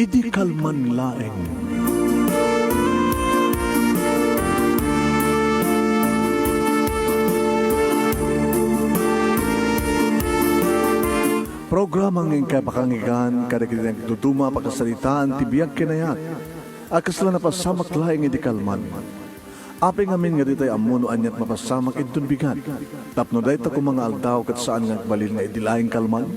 Idi kalman laeng. Programang ingkay pakangigan, kada kita nagtutuma pagkasalitaan, tibiyag kinayat, akasla na pasamak laeng idi kalman. Apeng amin nga ditay amuno anyat mapasamak idun bigat. Tapno dayta ko mga aldaw kat saan nga balil nga idilaing kalman.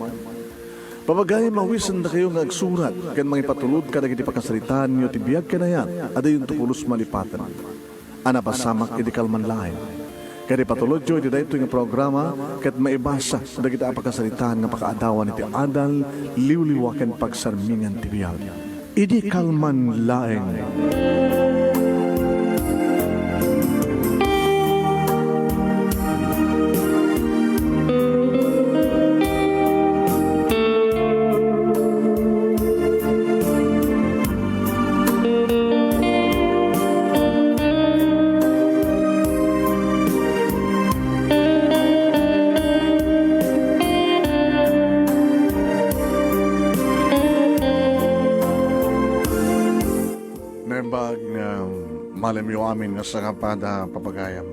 Papagay mawisan na kayo nga agsurat, kan mga ipatulod kada kiti pakasalitaan nyo tibiyag kinayat, ada yung tukulos malipatan. Ana pasamak idi kalman laeng. Kaya patulod yun, di dahito yung programa, kat maibasa na kita pagkasalitaan nga pakaadawan iti adal, liwliwakan pagsarmingan tibiyag. Idi kalman laeng. Malam yung amin nga sa kapada papagayam.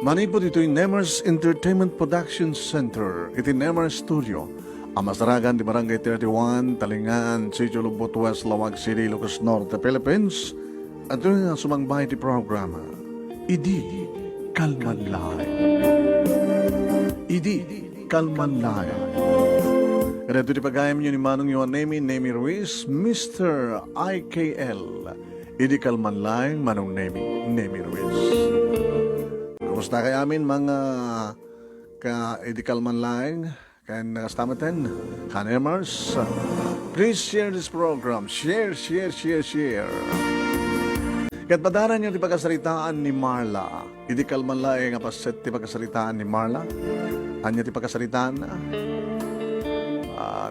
Manipod ito yung Nemers Entertainment Production Center. Iti Nemers Studio. Amasaragan di Barangay 31, Talingaan, Sitio Lubot West, Lawag City, Lucas Norte, Philippines. At ito nga sumangbay ti programa. Idi Kalman Laeng. Idi Kalman Laeng. Kaya ito di pagayam nyo ni Manong yung Nemi Ruiz, Mr. IKL. Idi kalman laeng Manong Nemi Ruiz. Kumusta kay amin mga ka-idi kalman laeng? Kaya nakastamaten, Kanemers. Please share this program. Share. Kaya't padaran yung tipagkasalitaan ni Marla. Idi kalman laeng apaset tipagkasalitaan ni Marla. Anya tipagkasalitaan na.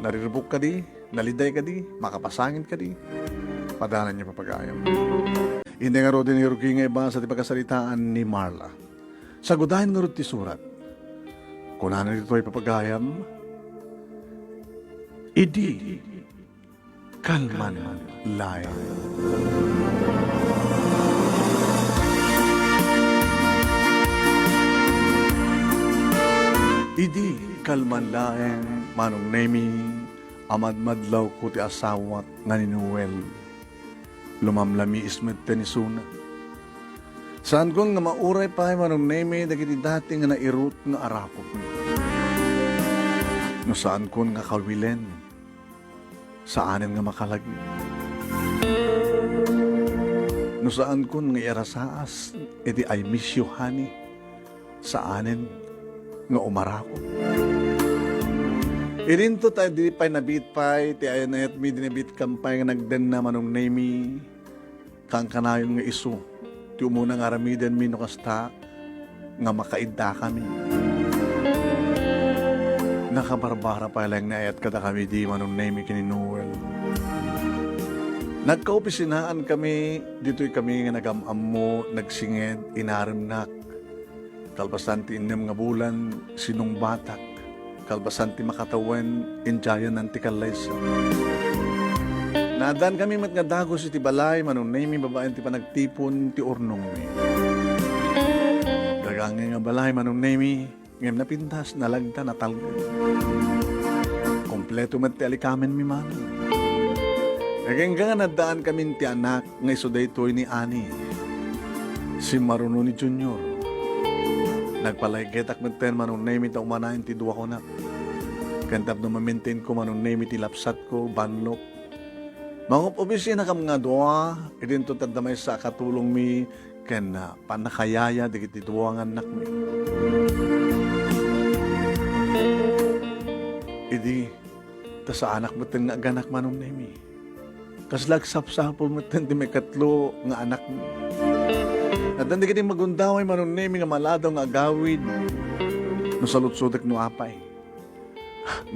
Nariribuk ka di, naliday ka di, makapasangin ka di. Padanan niya papagayam. Hindi nga ro din hiruki nga iba sa tipagkasalitaan ni Marla. Sagudahin nga ro ti surat. Kung ano dito ay papagayam, idi kalman laeng. Idi kalman laeng Manong Nemi, amad madlaw ko ti asawat nga ni Noel. Lumamlami ismet tenisuna. Saan kong nga mauray pa ay Manong Nemi, dagiti dati nga nairut nga arakot mo. No saan kong nga kalwilen, saanin nga makalagi. No saan kong nga irasaas, edi I miss you honey, saanin nga umarakot. Irinto tayo di pa'y nabit pa'y, ti ayan na yat mi dinabit kampay nga nagden na Manong Nemi, kang kanayon nga iso, ti umuna nga ramiden mi no kasta, nga makaidda kami. Nakabarbara pa lang na ayat kada kami di Manong Nemi kini Noel. Nagkaopisinaan kami, dito'y kami nga nagamam mo, nagsinged, inarimnak, kalpasan ti inem nga bulan, sinong batak, kalbasan ti makatawan, enjayan ng ti kalaysa. Nadaan kami mat nga dagos iti balay, Manong Nemi, babaen ti panagtipon, ti urnong mi. Dagangan nga balay, Manong Nemi, ngem napintas, nalagta, natalgan. Kompleto mat ti alikamen mi Manong. Nagengga nga nadaan kami ti anak, nga isuday to'y ni Ani, si Maruno ni Junior. Nagpalaygetak menten Manong Nemi ta umanahin ti duwa ko na. Kantap na ma-maintain ko Manong Nemi ti lapsat ko, banlok. Mga opisina ka mga duwa, idin to tadamay sa katulong mi, ken panakayaya, digit ti duwa nga anak mi. Idi, ta sa anak mo ten nga aganak Manong Nemi. Kaslag sapsapol mo ten ti may katlo nga anak mo. At hindi ka din magundaway Manong Nemi nga maladaw nga agawid. No salut-sudak no apay.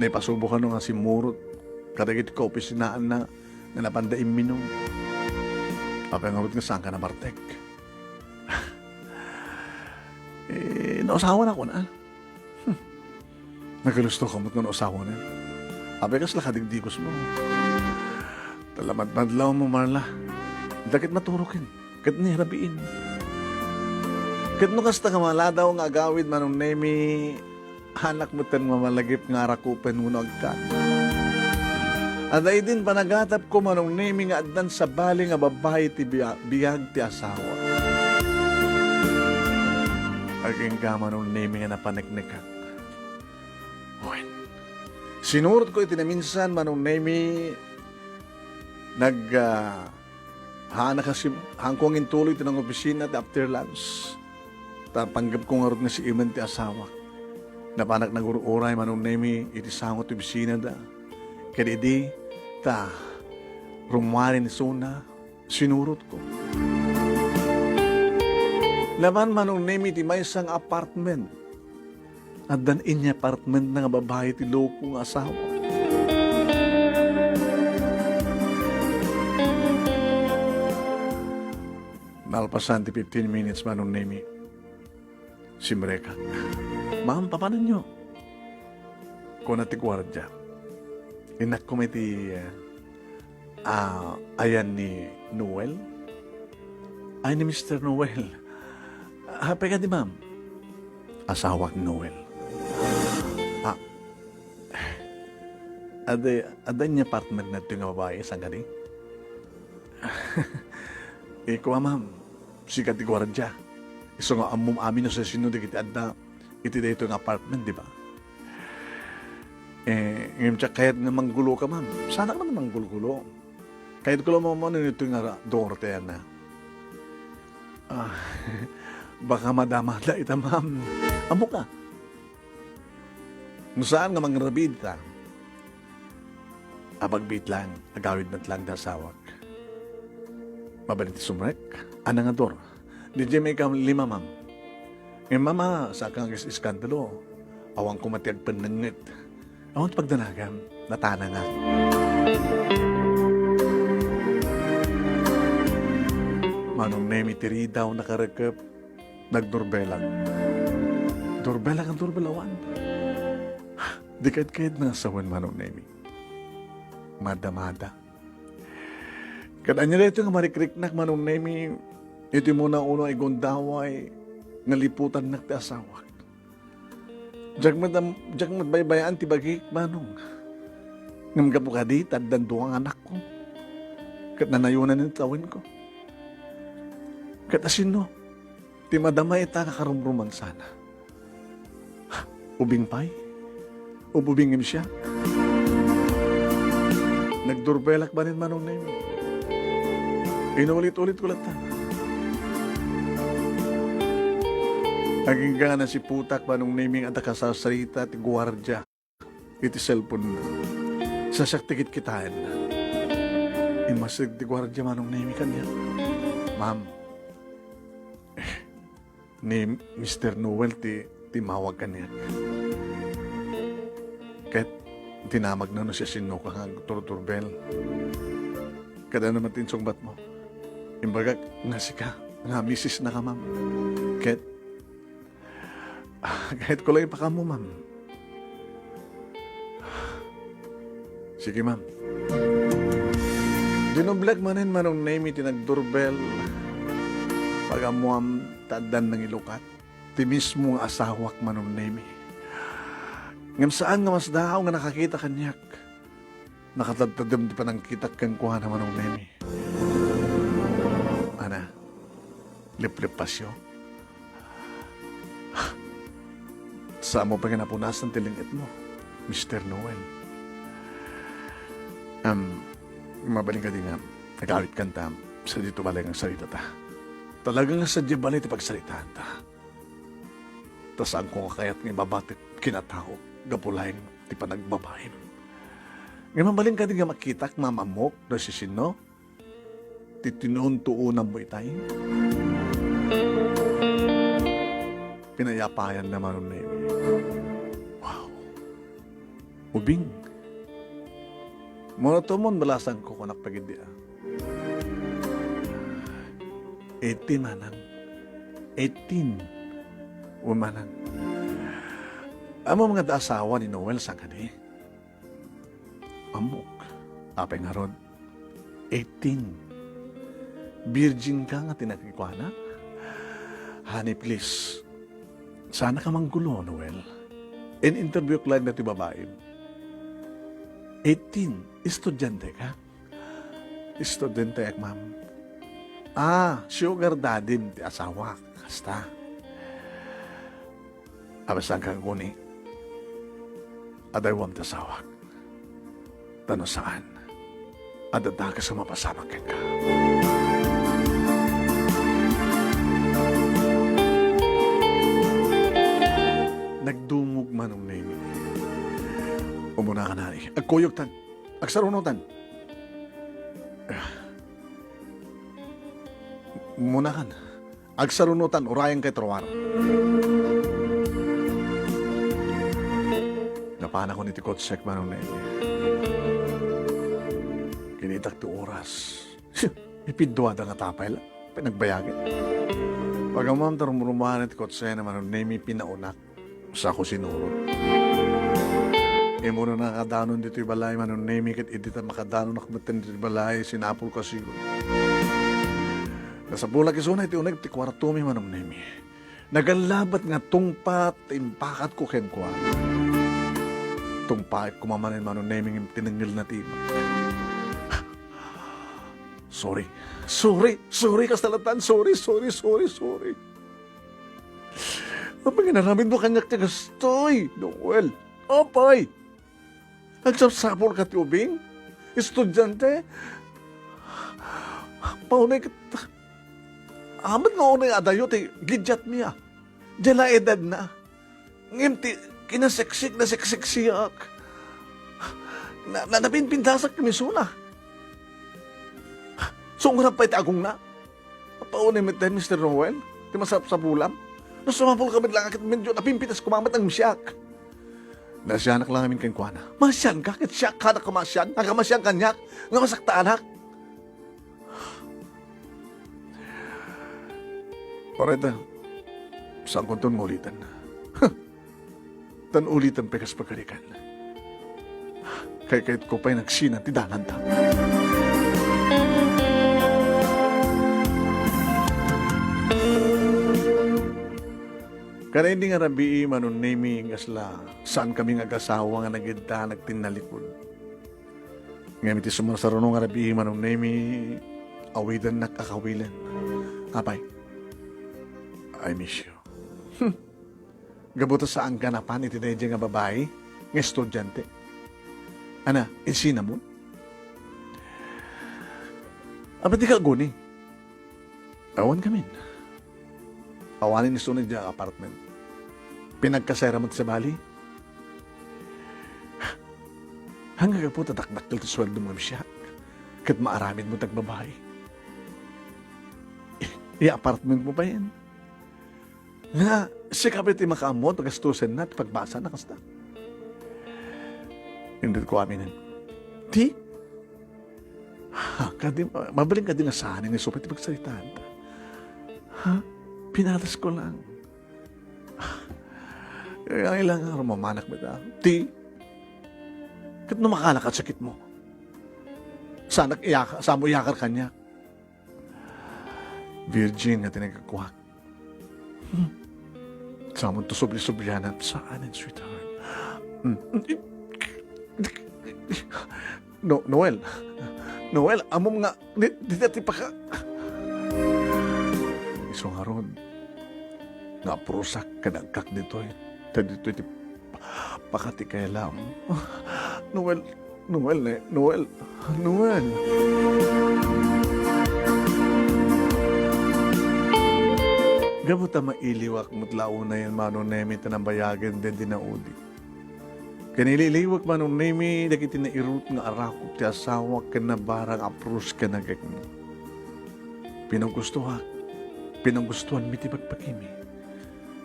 Naipasubo ka no nga si Murot. Kadagit ko opisinaan na napandaim minum. Apay nga nga saan ka na Bartek. Nausawa na ko na. Nagalusto ka mo't nga nausawa na. Apay kas lakadigdigos mo. Talamat madlaw mo, Marla. Dakit maturukin. Kat ni rabiin. Kat no kasta ka maladaw nga agawid manong nemi anak mo ten mamalagip nga rakupen mo no agkat. At ay din panagatap ko manong nemi nga addan sa bali nga babae ti biyag ti asawa. Aging ka manong nemi nga napaneknekak. Wen. Sinurot ko itinaminsan manong nemi hangkong intuloy ito ng opisina at after lunch. Tapanggap ko nga rin na si Iman ti asawa. Napanak na uray manong nemi iti sangot ti opisina da. Kaya di ta rumwarin suna sinurot ko. Laman manong nemi ti may isang apartment. At dan inya apartment na nga babae ti loko nga asawa. Nalpasan ti 15 minutes manong nemi. Simreka. Ma'am, paano nyo? Kung nati gwardya. Inak ko may ti ayan ni Noel. Ay ni Mr. Noel. Happy ka di ma'am? Asawa ni Noel. Ada niya partner na ito nga babae, saan gani? Ikaw ma'am, si kati gwardya. Iso nga amum amin na sa sinunod iti adda, iti da ito nga apartment, di ba? Ngayon siya, kahit nga manggulo ka ma'am, sana ka naman manggulo. Kahit ko lang mo ito nga dorte yan na. Baka madamada ita ma'am. Amo ka. Kung saan nga mangrabid ta, abagbit lang, agawid na lang da sawak. Mabalit sumrek, anang ador. Di may kam 5, ma'am. Mama, sa kang iskandalo, awang kumatiag panangit. Awang pagdanagan, natana nga. Manong nemi tiri daw nakarekap, nagdurbelang. Durbelang ang durbelawan. Dikad-kad na sawan manong nemi. Mada-mada. Kadanya na ito nga marikriknak manong nemi, ito muna uno ay gondaway, naliputan na ti asawak. Jagmat baybayan ti bagik manong. Ngamgapo ka di, tagdan doang anak ko. Kat nanayunan ng tawin ko. Kat asino, ti madamay ita kakarumruman sana. Ubing pay? Ububingim siya? Nagdurbelak ba rin manong nemi? Inulit-ulit ko lang ta. Aging ka na si putak manong naming at akasasarita ti gwardya. Iti cellphone na. Sasaktikit kitaan na. Imasig ti gwardya manong naming kanya. Ma'am, ni Mr. Noel ti mawag kanya. Kahit tinamag na siya sino ka nga turbel. Kada naman tinsong bat mo. Imbaga, nasi ka. Nga misis na ka, ma'am. Kahit ko lang ipaka mo, ma'am. Sige, ma'am. Dinoblag manin manong name iti nagdurbel. Pagamuam tadan ng ilukat. Ti mismo ang asawak manong name. Ngam saan nga mas dahaw nga nakakita kanyak. Nakatadtadam di pa nang kitak kang kuha naman ng nemi. Ana, lip-lip pasyo. Saan mo pa kinapunasan tilingit mo, Mr. Noel? Mabaling ka din nga, nag-awit kanta sa dito balay ang salita ta. Talagang sa di balay ti pagsalitaan ta. Tas ang kong kakayat ng babatit kinatao, gapulayin ti panagbabahin. Ngayon mabaling ka din nga makitak mamamok na si sino, titinuun-tuunan mo itay. Pinayapayan naman ng name. Wow. Ubing. Muna to mon balasan ko kung nakpagindi 18 manang. 18 umanang. Amo mga asawa ni Noel sa kani. Amok. Apay nga ron. 18. Virgin ka nga tinakikwana? Honey, please. Sana ka manggulo, Noel. In interview ko lang na ito babae. 18. Estudyante ka? Estudyante ak, ma'am. Sugar daddy ti asawa. Kasta. Abasan kang kuni. Aday wam tasawak. Tano saan? Adada ka sa mapasama ka. Nagdumog manong name. Umuna ka na rin. Agkuyog-tan. Agsarunutan. Muna kan. Agsarunutan. Urayan kay Trawar. Napana ko ni Tikotsek manong name. Kinitak ti oras. Ipidwada nga tapay lang. Pinagbayagin. Pagamam tarumurumahan ti Kotsek naman name pinaunak. Sa ako sinurot. Muna nakadanon dito yung balay, manon name kat edita makadanon nakamatin dito yung balay, sinapol ko siguro. Nasa bulag isuna, iti unag ti kwartumi manong name. Nagalabat nga tungpat, impakat ko ken kwa. Tungpat kumamanin manong name yung tinanggil na tiba. Sorry, kastalatan, sorry. Ang ginaramin mo kanyak ti gastoy, Noel. Opay! Nagsapsapol ka ti ubing? Estudyante? Paunay ka... Amat nga unay adayo ti gidyat niya. Diyala edad na. Ngim ti kinaseksik na seksik siyak. Napinpintasak kami suna. Sungrap pa iti agong na. Paunay mo tayo, Mr. Noel. Ti masapsapulam. Nasumapol kami lang akit medyo napimpitas kumamat ang misyak. Nasyanak lang amin kang kuwana. Masyan ka? Kit siyak ka na kamasyan? Nakamasyan kanyak? Nga masakta anak? Oreta, saan kong ton ngulitan? Tan ulitan pekas pagkarikan. Kahit ko pa'y nagsinan, tidanan ta. Kana hindi nga rabi manon name asla saan kami nga kasawa nga nagidta nagtinalikod. Ngayon iti sumasaruno nga rabi manon name awidan nakakawilan. Apay, I miss you. Gabuta saan ka napan iti na nga babae nga estudyante. Ana, insina mo? Apa di ka guni? Awan kami. Awanin ni sunod niya apartment. Pinagkasera mo sa bali. Hanggang ka po tatakdakil ti sweldo mo siya. Kat maaramin mo tagbabae. I-apartment mo pa yan. Nga, sikapit ti makaamot, pagastusin na, pagbasa na kasta. Hindi ko aminin. Di? Mabaling ka din na saan yung isupit pagsalitaan. Ha? Pinatas ko lang. Kaya ilang araw mamanak mo ito. Di? Kat numakalak at sakit mo. Saan mo iyakar kanya? Virgin na tinagakuhak. Saan mo ito subli-sublianan? Saan ang sweetheart? Noel, amom nga, di pa ka. Isang haron, nga prusak ka nagkak dito eh. Dito iti pakati kaya lang. Noel. Gabuta mailiwak mo't na yan manong nemi tanambayagan din dinaudi. Kanililiwak manong nemi dagiti na irut nga arakop ti asawa ka na barang aprus ka na gagno. Pinanggustuhan mi ti pagpakimi.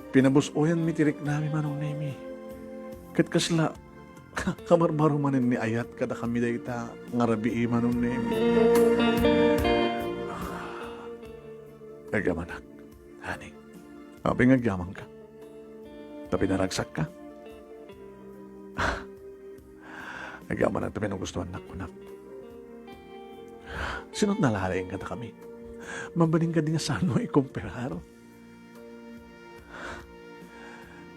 Pinabusoyan mi tirik nami manong nemi. Kat kasla, kamarbaro manin ni ayat kada kami da ita ngarabi manong nemi. Agamanak, honey. Abing agyaman ka. Tapi naragsak ka. Agyaman at tapi nang gustuhan nak. Sino't nalalaing ka na kami. Mabaling ka din nga saan mo ikumpiraro.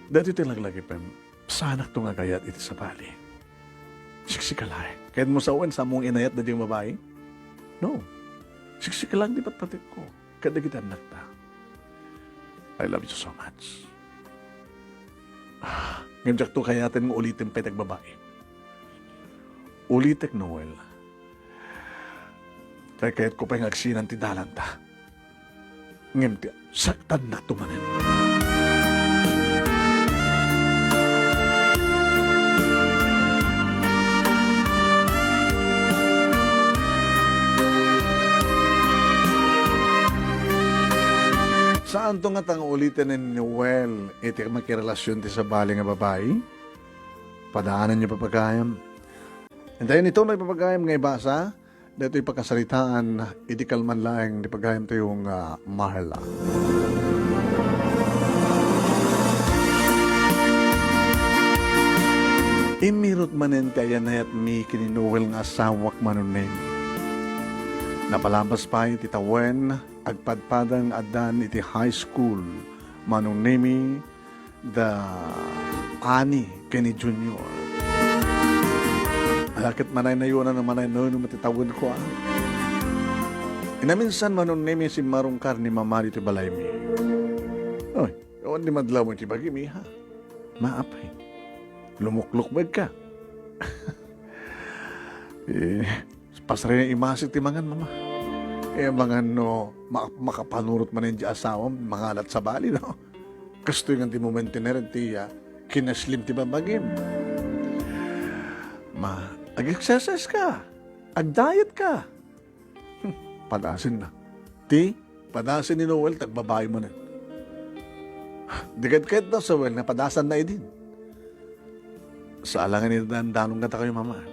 Dati talaglagi pa, sanak to nga gayat iti sa bali. Siksikalay. Kahit mo sa uwan, sa mong inayat na di yung babae? No. Siksikalang di patpatik ko. Kada kita nakta. I love you so much. Ngayon to kayatin mo ulitin pa babae. Ulitek Noel. Kahit ko pa yung agsinan ti dalanta. Ngayon ti, saktan na tumanin. Saan to nga tang ulitin ni Noel? Iti makirelasyon ti sa bali nga babae? Padaanan niyo papagayam. Hintayin ito na ipapagayam nga ibasa. Dito ipakasalitaan, iti kalman laeng di pagayam tayong mahala. Imirot manen kaya na yat mi kini Noel nga asawak manunin. Napalabas pa iti tawen, agpadpadang adan iti high school, manunimi the ani kini junior. Alakit manay na yun na manay na yun matitawin ko Inaminsan manunimi si marungkar ni mama dito balay mi. Oy, yun di madlaw mo iti bagi mi ha. Maapay. Lumukluk ba ka? Pasari na imasik ti mangan mama. Mga no, makapanurot man yung asawam, mga alat sa bali, no? Kasto yung anti-momento na rin, tiya, kinaslim ti babagim. Ag-exercise ka, ag-diet ka. Padasin na. Padasin ni Noel, tagbabae mo na. Dikit-kit daw sa Noel, napadasan na din. Sa alangan ni danong kata kayo, mama.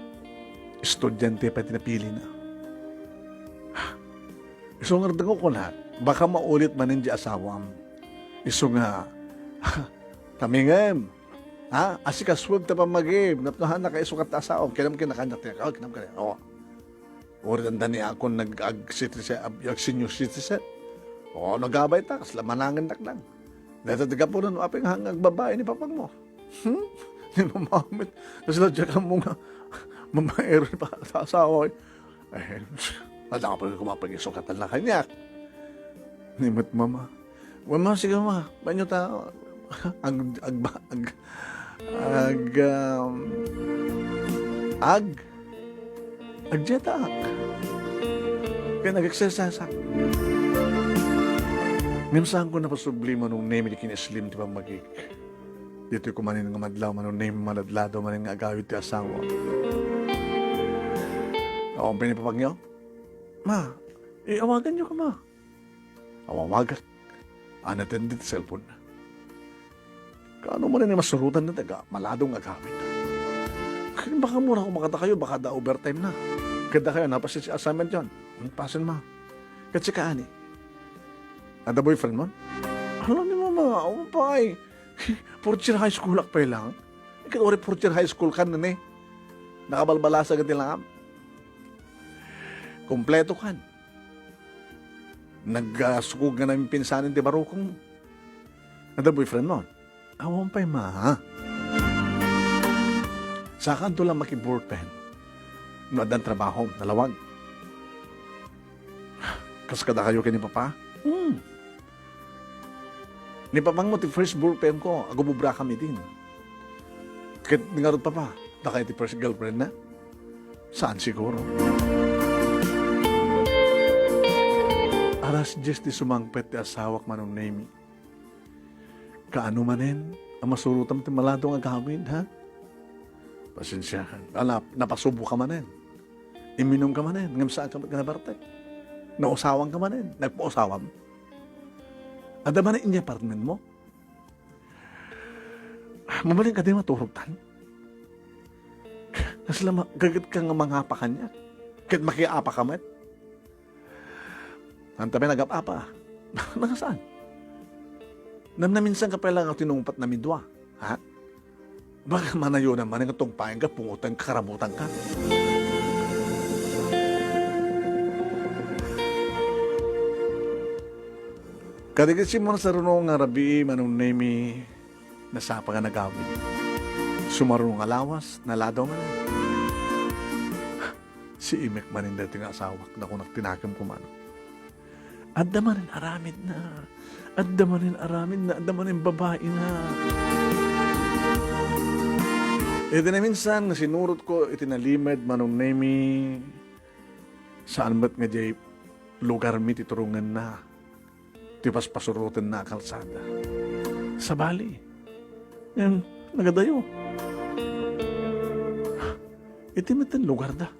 Estudyante pa tinapili na. Iso nga rin ko na, baka maulit manin di asawam. Iso nga, tamingem, asikaswag ta pa magim, napnahan na kayo sukat asawam, kinam kinakanyat niya, kinam ka niya, Uri tanda niya ako nag-senior citizen. Nagabay ta, kasla manangan lang. Dito tiga po na, aping hanggang babae ni papag mo. Ni mamamit. Kasi na dyan ka mo nga, mamaero ni pa sa asawa. Wala ka pa kumapag-isukatan na kanya. Nimot mama. Mama, sige mama. Banyo tao. Agjetak. Kaya nag-exercise ako. Nimsahan ko na pasublima nung name ni kineslim di ba magik. Dito ko manin nga madlaw manong name maladlado manin nga agawid ti asawa. Ako ang pinipapag niyo? Ma, awagan niyo ka, ma. Awawagan. Unattended cellphone na. Kaano mo rin masurutan na taga, maladong agawin. Kaya baka mura kung makata kayo, baka da overtime na. Kada kayo, napasin si assignment yun. Pasin, ma. Kasi kaani. Ada boyfriend mo? Alam niyo, mama, umpay. Fourth year high school akpay lang. Ikat ori fourth year high school ka na Nakabalbalasa ka lang. Kompleto kan. Nagsukog nga namin pinsanin di barukong mo. Ada boyfriend mo? Awang pa'y ma. Sa kanto lang makiballpen. No, adan trabaho, nalawag. Kaskada kayo kay ni Papa? Ni Papang mo, ti first ballpen ko, agumubra kami din. Kahit nga rin Papa, nakaya ti first girlfriend na? Saan siguro? Aras just ti sumangpet ti asawak manong name. Kaano manen, ang masurutam ti maladong agawin, ha? Pasensyahan. Napasubo ka manen. Iminom ka manen. Ngamsaan ka nabarte. Nausawang ka manen. Nagpausawam. Ada man inya apartment mo? Mamaling ka din maturutan. Kasi gagit ka nga mangapa ka niya. Kahit makiapa ka man. Ang tabi nagap-apa. Nakasaan? Naminsan ka pa lang ang tinumpat na midwa. Ha? Baka manayo naman ang itong paing ka, pungutan ka, karamutan ka. Kadagit mo sa runong nga rabi, manong nemi, nasapa nga nagawin. Sumarunong alawas, naladaw man. Si Imek manin dati nga asawak na kung tinakam ko mano. Adda manin aramid na. Adda manin aramid na. Adda manin babae na. Ito na minsan, sinurot ko, itinalimad manong nemi, saan ba't nga jay lugar mi titurungan na. Tipas pasurutin na kalsada. Sa Bali. Yan, nagadayo. Itimatin lugar da.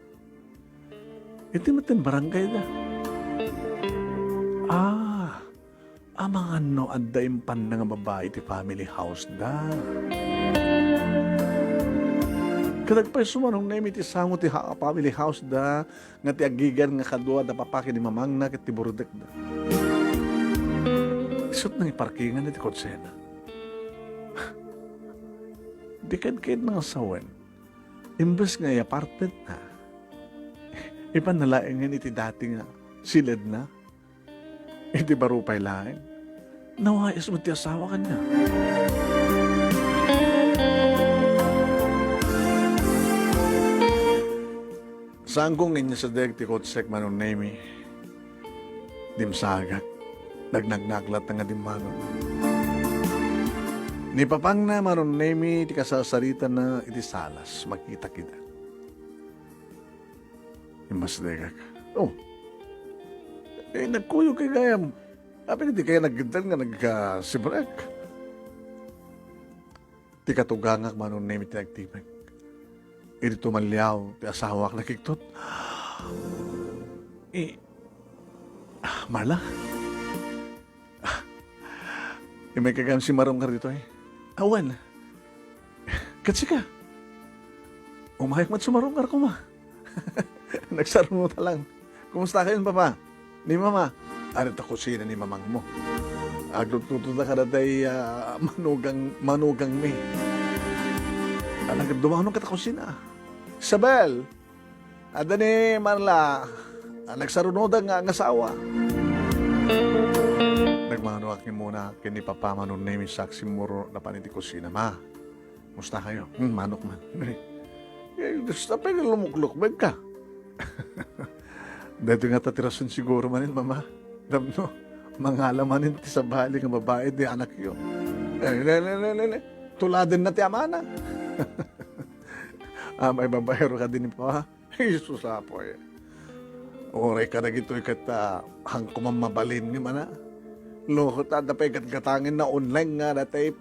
Itimatin barangay da. Mga no, adda impan na nga babae ti family house da. Kadagpay sumanong na iti sango ti family house da, nga ti agigan nga kadua da papaki ni mamang na ket ti burudek da. Isot nang iparkingan na ti kotsena. Dikad-kid mga sawen, imbes nga i-apartment na, ipanalaingin iti dati nga silid na, iti barupay laing, nawayas mo ti asawa kanya. Saan kong nga sa deg ti kotsek manong nemi, dimsagak, nagnagnak nga dimmanon. Ni papang na maron nemi ti kasasarita na iti salas, makita kita. Imas degak. Oh, nagkuyo kay gayam. Apin di kaya naggintan nga nagkasibrak. Ti katugangak maron nemi ti nagtibag. Iti tumalyaw, ti asawak nakiktot. Marla? May kagam si Marong ka rito eh. Awan. Katsi ka. Umayak mat sumarong ka ko ma. Nagsarunota lang. Kumusta kayo papa? Ni mama? Ano ta kusina ni mamang mo? Aglututo na ka na day manugang me. Alang dumanong ka ta kusina. Isabel! Ada ni Marla. Nagsarunoda nga ang asawa. Nagmano akin muna kini papa manon nemi saksi muro na paniti kusina ma. Musta kayo? Manok man. Gusto pa yung lumukluk bag ka. Dito nga tatirasun siguro manin mama. Damno, mangalamanin ti sa bali nga babae di anak yun. Tuladin na ti amana. May babayero ka din pa. Jesus apo eh. Oray ka na gito'y kata hangkumang mabalin ni mana. Lohot at dapay gatgatangin na online nga datay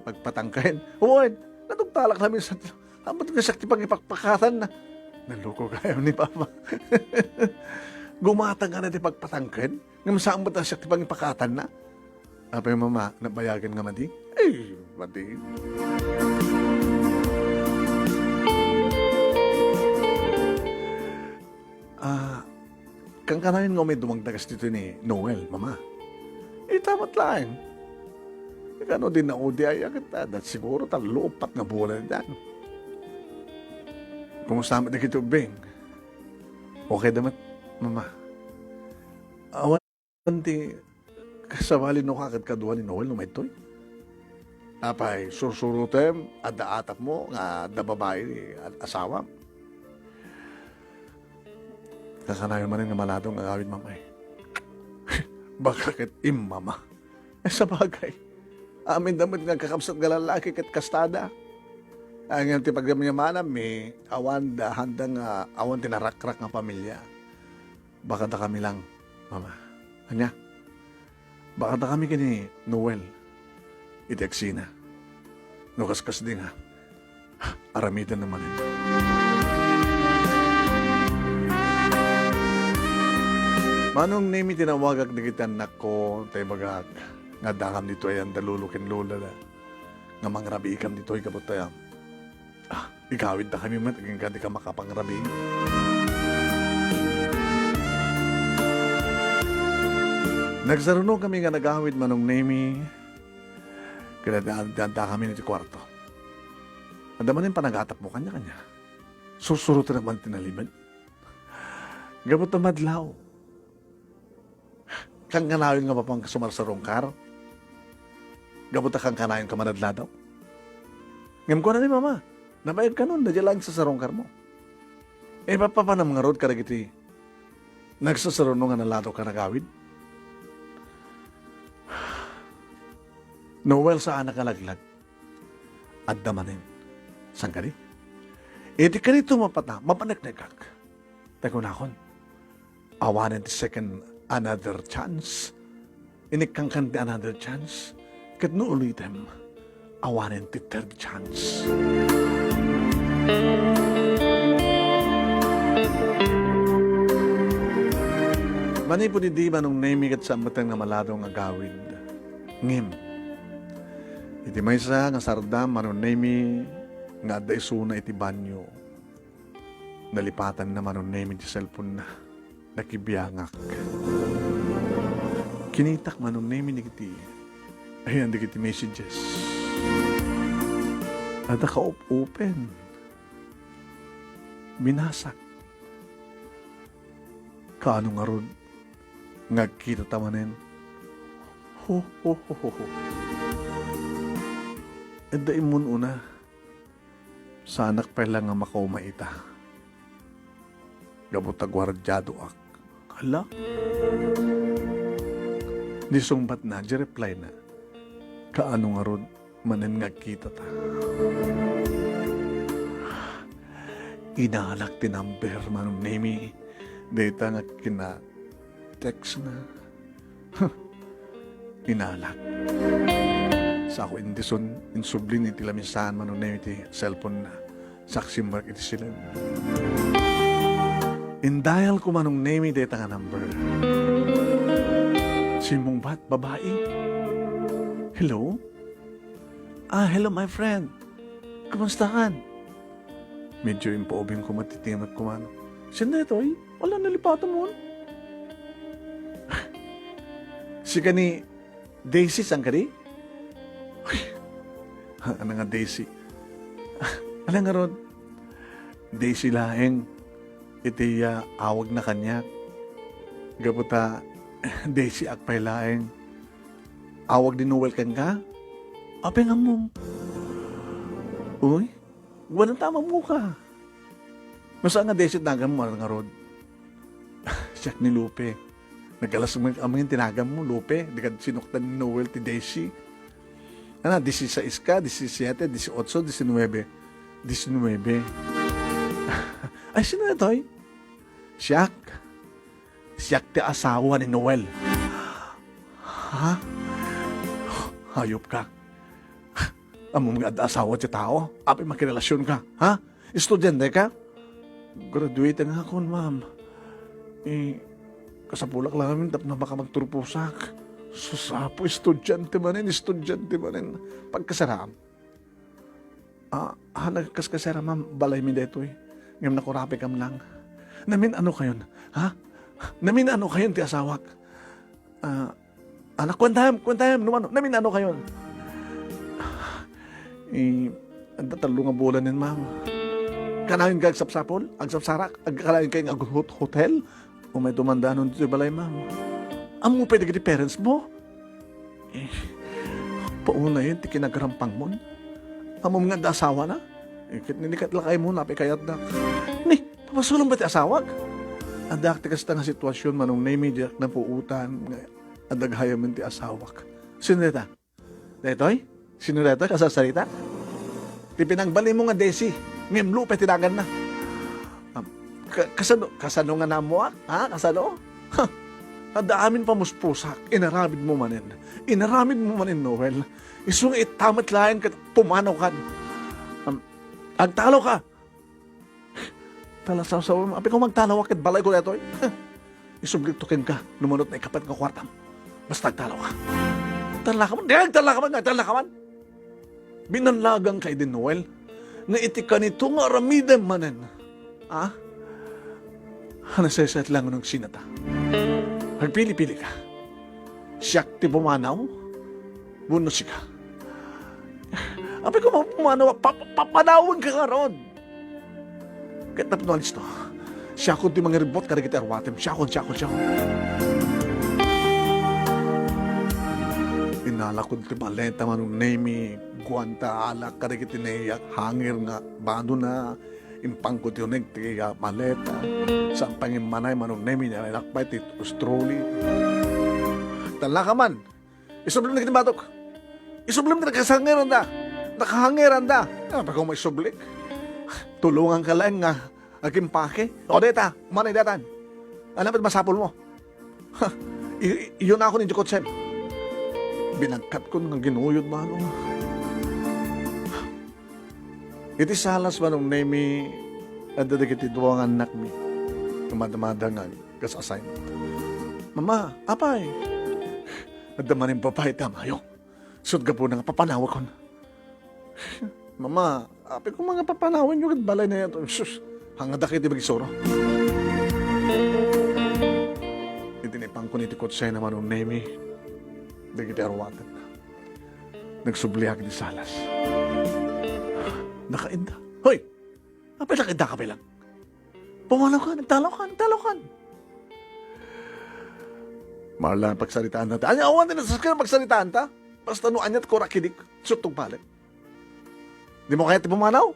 pagpatangkain. Uwan, natugtalak namin sa amat nga sakti pang ipagpakatan na. Naloko kayo ni Papa. Gumatang nga natin pagpatangkain. Nga masaan ba sakti pang ipakatan na? Apay mama, nabayagan nga madi? Eh, madi. Kang kanayin nga may dumagdagas dito ni Noel, mama. Tamat lang. Ano din na udi ay agad at siguro talupat nga bola na dyan. Kumusta na kito, Beng? Okay damat, mama. Awan ti kasawali no kakad kadua ni Noel no may toy. Apay, sursurutem, ada-atap mo, nga da babae at asawa. Kakanayon man nga maladong agawin mamay. Bakit mama? Sa bagay. Amin damit nga kakapsat nga lalaki kat kastada. Ang yung tipagdam niya manam, may awan da handang awan tinarakrak nga pamilya. Baka da kami lang, mama. Anya? Baka da kami kini Noel. Iteksina. No kaskas din ha. Aramidan naman ito. Manong nemi tinawagag na kita nako, tayo magag, nga dangam dito ay ang dalulukin lula na, nga mangrabi ikam dito ay kabutayam. Ikawid na kami man, aging ka makapangrabi. Nagsaruno kami nga nagawid manong nemi, kaya danda kami nito kwarto. Adamanin pa nagatap mo kanya-kanya. Susurutin naman tinaliman. Gabot na madlaw. Kang kanayon nga mapang sumar sa rongkar. Gabuta kang kanayon ka manadladaw. Ngam ko na ni mama. Nabayad ka nun, nadya lang sa sarongkar mo. Papa na mga road ka na giti. Nagsasarono nga nalado ka nagawid. Noel sa anak kalaglag. At damanin. San ka di? Iti ka nito mapanagnagag. Tagunakon. Awanan ti second another chance. Inikang kan ti another chance. Kat no ulitem. Awanan ti third chance. Mani po di ba nung naimigat sa matang na maladong agawid. Ngim. Iti may sa nga sardam manong naimi nga adda isuna iti banyo. Nalipatan na manong naimi di cellphone na. Nakibiyangak. Kinitak manong naimi ni kiti. Ayan di kiti messages. At naka-open. Binasak. Kaano nga ron? Ngagkita tamanin. Ho. E da imun una. Sa anak pa lang nga makaumaita. Gabuta gwardyado ak. Hala? Nisungbat na, di reply na. Kaano nga ron? Manen ngagkita ta. Inalak ti number manong nemi. Data nga kina-text na. Inalak. Sa ako indison, insublin iti lamisan manong nemi ti cellphone na. Saksi mark iti sila. Indial ko manong nemi data nga number. Simong bat, babae. Hello? Hello my friend. Kumusta ka? Medyo impaubing ko matitim at kumano. Sino ito eh? Wala nalipatan mo. Si ka ni Daisy, saan ka di? Ano nga Daisy? Ano nga ron? Daisy laheng. Iti awag na kanya. Gabuta, Daisy akpay laheng. Awag din Noel kang ka? Ape nga mo. Uy, walang tamang muka. Masa nga desit nagam mo nga rod. Siyak ni Lupe. Nagalas mo ang tinagam mo, Lupe. Di ka sinuktan ni Noel ti Daisy. 16 ka, 17, 18, 19. 19. Ay, sino na to'y? Siyak. Siyak ti asawa ni Noel. Ha? Hayop ka. Among nga asawa ti tao, api makirelasyon ka, ha? Estudyante ka? Graduate nga ako, ma'am. Kasapulak lang namin, tap na baka magturpusak. Susapo, estudyante manin. Pagkasaraam. Nagkaskasara, ma'am, balay mi deto eh. Ngayon nakurapi kam lang. Namin ano kayon, ha? Namin ano kayon ti asawak? Anak, kwentayam, namin ano kayon? Talo nga bulan din, ma'am. Kanayon ka agsapsapol, agsapsarak, agkalayon kayo ng hotel, o may tumanda nun dito balay, ma'am. Amo pwede ka parents mo? Pauna yun, ti kinagarampang mo. Amo nga da asawa na? Ninikat lakay mo, napi kayat na. Ni, papasulong ba ti asawag? Adak ti kasta nga sitwasyon, manong naimidiak na puutan, adaghayaman ti asawak. Sino deta? Detoy? Sino dito? Kasasarita? Pinangbali mo nga Desi. Ngem Lupe, tinagan na. Kasano nga na mo, ha? Kasano? Adaamin pa muspusak. Inaramid mo manin. Noel. Isung itamat lain ka, pumanaw ka. Agtalo ka. Talasaw-saw mo. Api ko magtalaw akit balay ko dito. Isublitukin ka. Lumunot na ikapat ka kwartam. Basta agtalaw ka. Talakaman. Binanlagang kay din Noel. Nga iti ka nito nga aramidem manen. Ha? Hanaseset lang ng sinata. Magpili-pili ka. Siyak ti pumanaw. Bunos ka. Api ko pumanaw. Papanawag ka karon. Kahit napinalis to. Siya ko ti mga ribot kada kita arwatem. Siya ko. Tinalakod ti maleta manong nemi, guanta alak karikit tinayak, hangir nga, bado na, impang ko tiyoneg ti maleta, sa pangimanay manong nemi niya, nakpay ti Australia. Tala ka man, isublim na kitibatok, isublim na nakasangiran da, nakahangiran da, pag may sublik, tulungan ka lang nga, agimpake, o deta, manay datan, alam ba't masapol mo? Iyon ako ni Jukotsem. Binagkat ko nga ginuyod manong. Iti salas manong nemi at dadagiti duwang anak mi. Kumadamadangan kas assignment. Mama, apay. At damanin papay tamayo. Sud ka po nga papanawa ko na. Mama, apay ko mga papanawin yung balay na yan. Sus, hangad akit ibag-isoro. Itinipang ko ni Tikotsay naman ng nemi. Dagiti arwatan na. Nagsubliak di salas. Nakainda. Hoy! Apay nakainda ka bilang. Pumalaw ka, nagtalaw ka. Marla, pagsalitaan natin. Anya, awan din na pagsalitaan ta. Basta no anyat ko rakidik. Sutong palit. Di mo kaya ti pumanaw?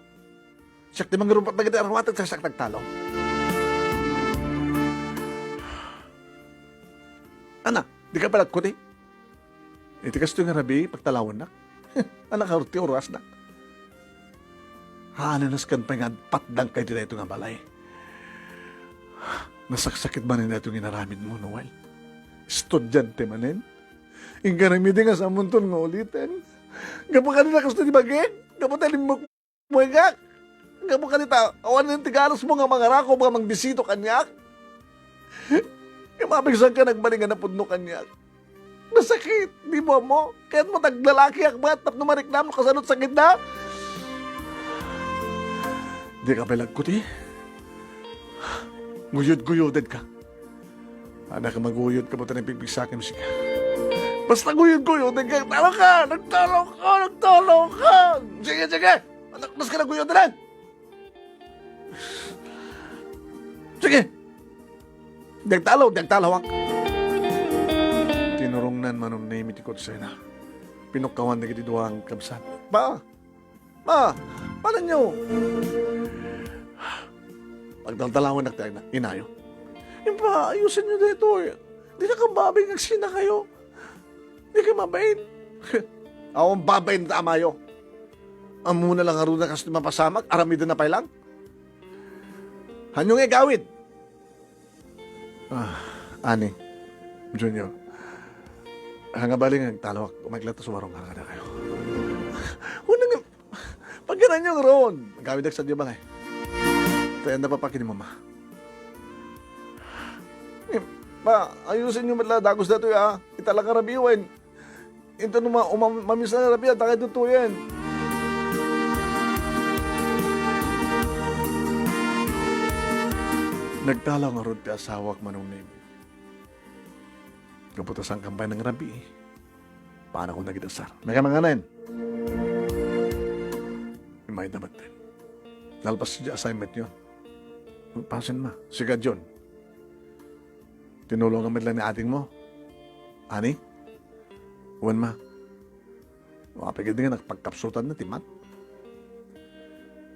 Siyak di mangirumpat na giti arwatan sa siyak nagtalaw. Anak, di ka palat ko di? Iti kasto nga rabi, pagtalawan na. Anak, harti oras na. Haananas kan pa nga patdang kayo dito ito nga balay. Nasaksakit ba nila itong inaramid mo, Noel? Estudyante manin? Ingkaramidi nga sa munton nga ulitin. Gapo ka nila kasto di bagay? Gapo tayo limok mo igak? Gapo ka nita, awan ng tigalos mo nga mga rako, mga mangbisito kanyak? Kamabigsan ka nagbalingan na pudno kanyak. Nasakit, di mo mo? Kaya't mo taglalaki akbat, tap numariklam mo kasanot sakit na? Di ka balag ko, di? Guyod-guyoded ka. Anak ka maguyod ka po tayo pipig sa akin, musika. Basta guyod-guyoded ka, nagtalo ka! Sige! Mas ka naguyoded lang! Sige! Dagtalo wak! Tinurungnan manong name iti Kotsena. Pinukawan na kiti duwang kabsat. Ma! Paano nyo? Pagdaldalawan na tayo na, inayo. Yung pa, ayusin nyo dito eh. Di na kababay nagsina kayo. Di ka mabayin. Ako ang babayin na tamayo. Ang muna lang haruna kasi mapasamak, aramidan na pa lang. Hanyong gawid. Ani, Junior. Hangabaling ang talawak, umaglata suwarong nga na kayo. Unang, pagkanan nyo ron. Gawid ak sa diyo ba eh. Kaya napapakin ni mama. Pa, ayusin nyo matla dagos na ito ya. Italaga rabiwan. Ito nung mamisa na rabiwan, takay tutuyan. Nagtalaw nga ron ti asawak manong name. Kaputas ang kampay ng rabi. Paano kung nagidasar? May kamanganan. May dapat din. Nalpas si assignment yun. Pasin ma. Siga John. Tinulungan mo lang ni ating mo. Ani? Uwan ma. Makapagod nga nakapagkapsutan na timat.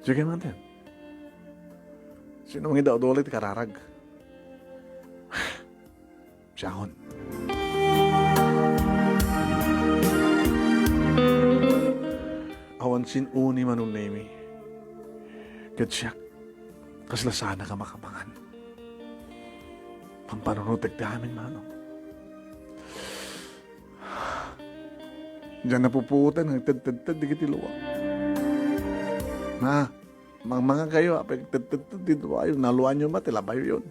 Sige man din. Sino ang idaw ulit kararag? Siyahon. Awan sinuni manong nemi. Katsyak. Kasla sana ka makabangan. Pampanunutag damin manong. Diyan napuputan ng tad-tad-tad di kitiluwa. Na, mga kayo, apag tad-tad-tad dito ayo, naluan nyo mati, labayo yun.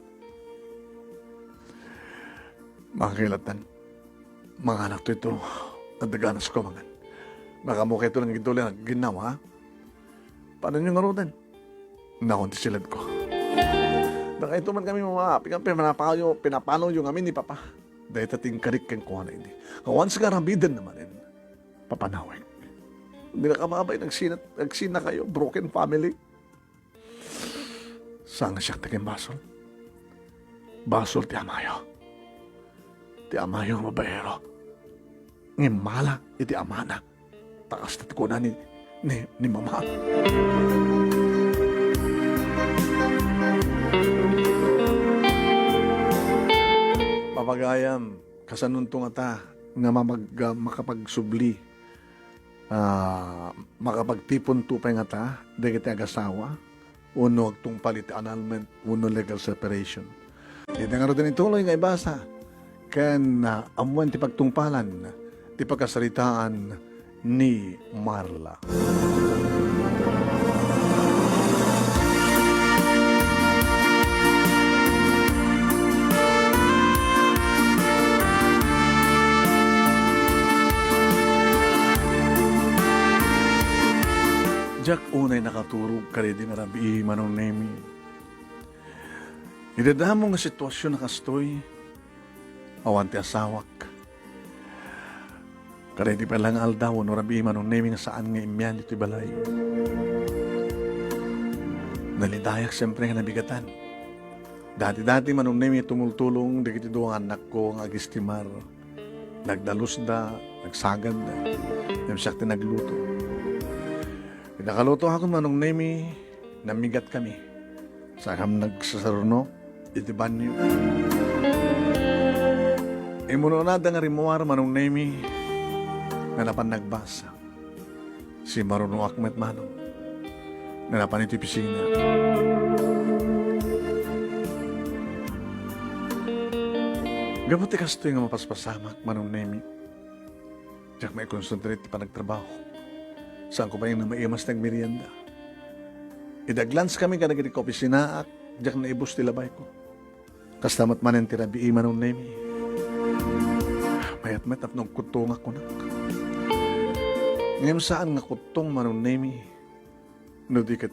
Mga kilatan, mga anak to ito, nadaganas ko mga. Baka mukha ito lang ituloy na ginawa, ha? Paano nyo ngarutan? Nakunti silad ko. Baka ito man kami mamapik, pinapanaw yung amin ni Papa. Dahil tating karik kang kuha na hindi. Kawan sa karambidan naman rin, papanawin. Hindi na kamabay, nagsina kayo, broken family. Saan siya taging basol? Basol ti Amayo. Ti Amayo mabayero. ngimala iti amana. Takas tat ko na ni mama. Papagayam, kasanuntong ata nga makapagsubli, makapagtipon tupay nga ta, dagiti agasawa, uno agtung palit annulment, uno legal separation. Di nga rin ituloy nga ibasa, ken amuan ti pagtungpalan, ti pagkasaritaan ni Marla. Jak unay nakaturog karedi nga rabi manong nemi. Idadamo nga sitwasyon na kastoy, awan ti asawak. Karedi pa lang aldaw, no rabi manong nemi nga saan nga imyan iti balay. Nalidayak siyempre nga nabigatan. Dati-dati manong nemi tumultulong, dikiti doang anak ko nga agistimar. Nagdalus da, nagsagad da, namsiyak ti nagluto. Nakaluto ako manong nemi, namigat kami. Sakam nagsasaruno, iti banyo. Imununada nga rimuar manong nemi, nga napan nagbasa. Si Marunong Akmet manong, nga napan iti pisina. Gabuti kastoy nga mapaspasamak manong nemi. Diyak may concentrate pa nagtrabaho. Saan ko pa yung namaimas nagmerienda? Idaglans kami ka nagiti kopi sinaak, diyak na ibus tilabay ko. Kastamat manen tirabi iman ng nemi. Mayat-mayat at nung kutong ako nak. Ngayon saan nga kutong manong nemi, no di kat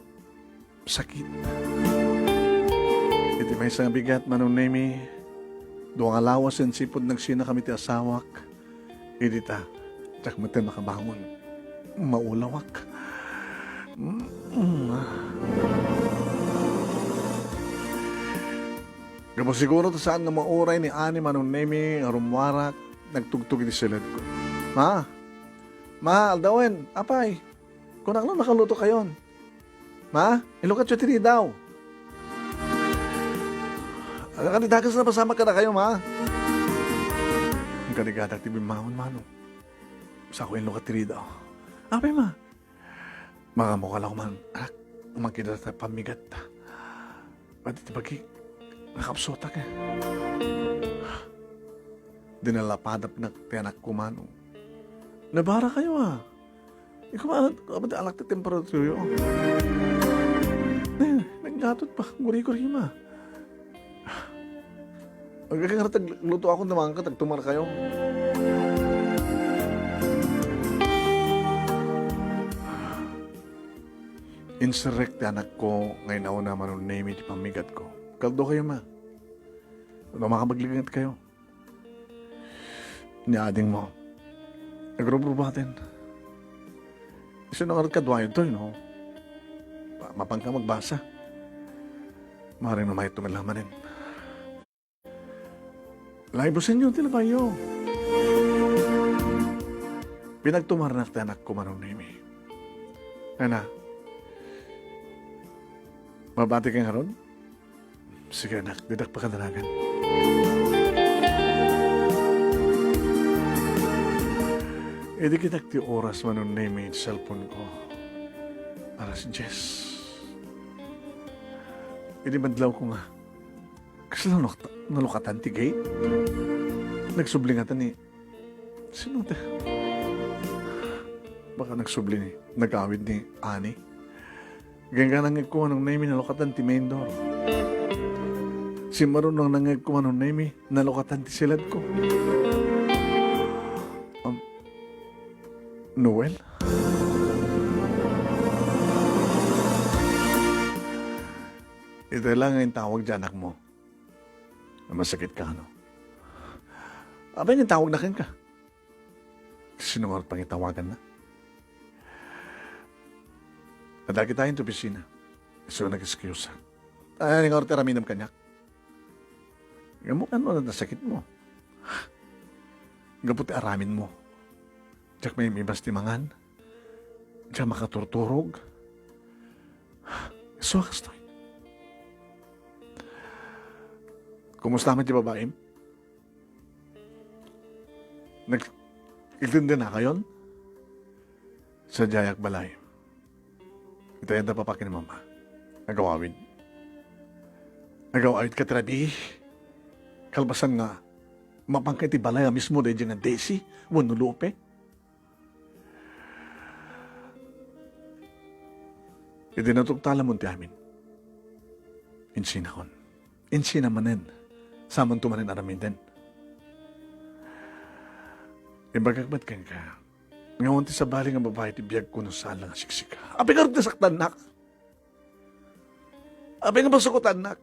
sakit. Iti may isang bigat manong nemi, doang alawas and sipod nagsina kami ti asawak, idita, diyak matin makabangon. Maulawak. Gamo siguro to saan nga mauray ni Ani manong nemi rumwarak nagtugtog iti silid ko. Ma, aldawin, apay. Kung lang nakaluto kayon. Ma, ilukat siya tini daw. Kanidagas na pasama ka na kayo, ma. Ang kanigadak ti bimahon, manong. Sa ko ilukat tini daw. Apay ma, makamukha lang man, anak, umakita sa pamigat. Pati tibagi, nakapsota ka. Dinalapadap na tiyanak ko manong. Nabara kayo Ikaw ba alak na temperature yun? Naggatot pa, guri-guri ma. Magkakangatag luto ako naman ka, tagtumar kayo. Insurrect anak ko ngayon ako naman ang name iti pamigat ko. Kaldo kayo ma. Makapagligad kayo. Ni ading mo. Nagrububatin. Isa na kadwayo to, no? Mapang ka magbasa. Maring na may tumilamanin. Laibusin nyo, tilabayo. Pinagtumarnak ti anak ko manong name. Ana, mabati ka nga ron? Sige anak, didak pa kadalagan. Di kitak ti oras manong name yung cellphone ko. Para si Jess. Di madlaw ko nga. Kasi nalukatan ti gate. Nagsubling ni. Sino te? Baka nagsubli ni. Nag-awid ni Ani. Ganga nangag ko anong name nalukatan ti main door. Si Marunong nangag ko anong name nalukatan ti silad ko. Noel? Ito lang ang tawag dyan, anak mo. Masakit ka, no? Abay, yung tawag na ka. Sino nga pang itawagan na? Nadagi tayo sa opisina. So, nag-excuse. Ay, nga orte raminam kanyak. Gamukhan mo na nasakit mo. Gaputi aramin mo. Diyak may ibas timangan. Diyak makaturturog. Suwakas to. Kumusta man di babae? Nag-iltindi na kayon? Sa Jayak Balay. Ito yan na papakin ni mama. Nagawawin. Nagawawin ka trabi. Kalbasan nga. Mapangkay ti balay mismo dahil dyan nga Daisy. Wanulupe. Iti natugtala mo ti amin. Insinakon. Insinamanen. Saman tumanin aramin din. Ibagagbat kan ka. Ngayon ti sa bali nga babae ti biyag ko no saan lang siksika. Abi nga rin nasaktan nak. Abi nga basukutan nak.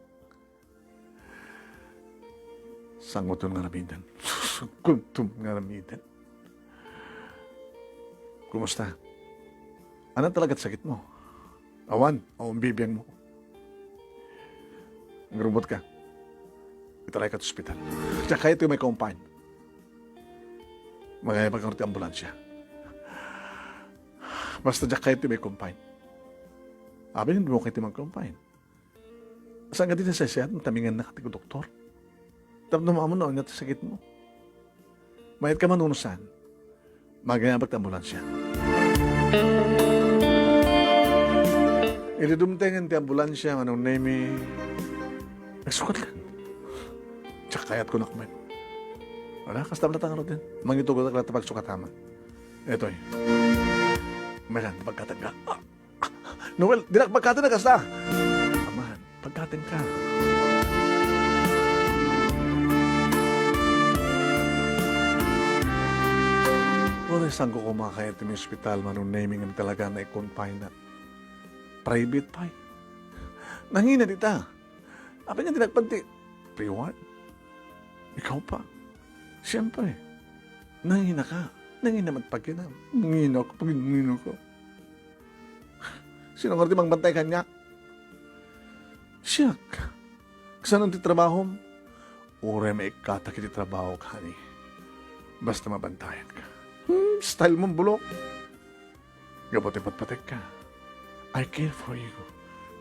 Sangoton nga namidan. Susunkuntum nga namidan. Kumusta? Ano talagat sakit mo? Awan, o ang bibiyang mo. Ngrumot ka. Itaray ka sa ospital. Tsaka ito may kumpain. Magayabag ka rin ambulansya. Basta dyan kayo may kumpain. Abi, hindi mo kayo mag-kumpain. Saan ka din sa siya? Tamingan na katigo doktor. Tapos naman mo noon nga sakit mo. Mayat ka manunusan. Magayabag ta ambulansya. Ilidumtengan ti ambulansya, anong name nagsukat lang. Tsaka kayat ko na kumain. Wala, kastam na tangan din. Mangitugot ang lahat pagsukatama. Ito eh. Mayan, pagkatan ka. Noel, di na pagkatan na kasta. Amahan, pagkatan ka. Wala saan ko kumakayat ng hospital manong naming ang talaga na i-confine na. Private pa eh. Nangina dita. Apa niya tinagpanti? Pre-what? Ikaw pa. Siyempre. Nangina ka. Nangina magpagkinam. Nangina ako pag nangina ko. Sino nga rin mangbantay kanya? Siyak. Saan ang titrabaho? Ure may ikatak iti trabaho ka ni. Basta mabantayan ka. Style mong bulok. Gabote patpatek ka. I care for you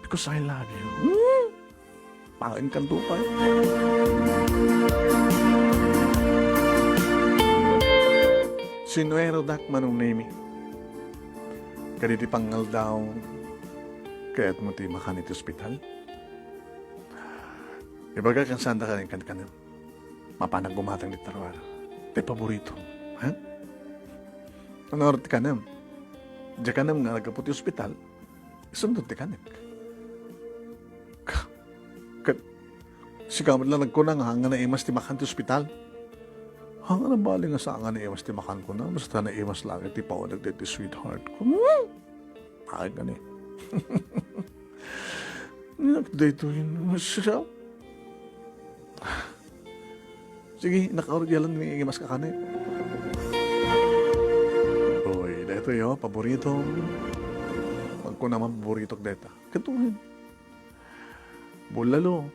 because I love you. Pangin kang tupay. Sinuero dak manong name. Kaditi pangal daw kaya't mo ti makan iti ospital. Ibaga kang sanda ka rin kan mapanag gumatang di tarwar. Te paborito. Ha? Ano orat ka nam? Diya ka nam nga nagkaputi ospital. Sundot ti kanik. Si kamad lang nagkunang hanga na imas ti makan ti ospital. Hanga na bali nga sa hanga na imas ti makan ko na. Basta na imas lang ti pawalag ti sweetheart ko. Ay gani. Nagdate yun. Siya. Sige, nakauryalan ni imas ka kanik. Uy, dito yo, paborito. Ko naman paborito deta. Katuhin. Bulalo.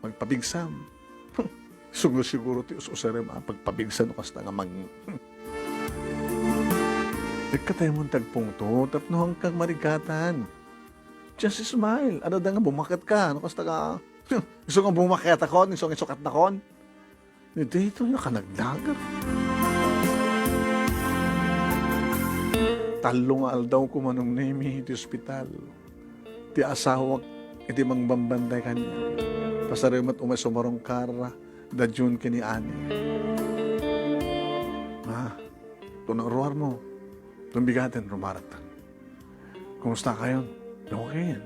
Magpabigsam. Siguro ti ususarem pagpabigsam no kasta nga mag... Ikatay mong tagpungto, tapno hangkang marigatan. Just smile. Ano da nga bumakat ka? Ano kasta ka? Gusto nga bumakat ako? Gusto nga sukat na kon? Dito nakanagdagar. Talong aldaw ko manong name iti ospital. Ti asawa iti mangbambanday kanya. Pasarimat umasumarong kara da June kini ani. Tunang ruwar mo. Tumbigatin rumaratan. Kumusta kayo? Okay yan.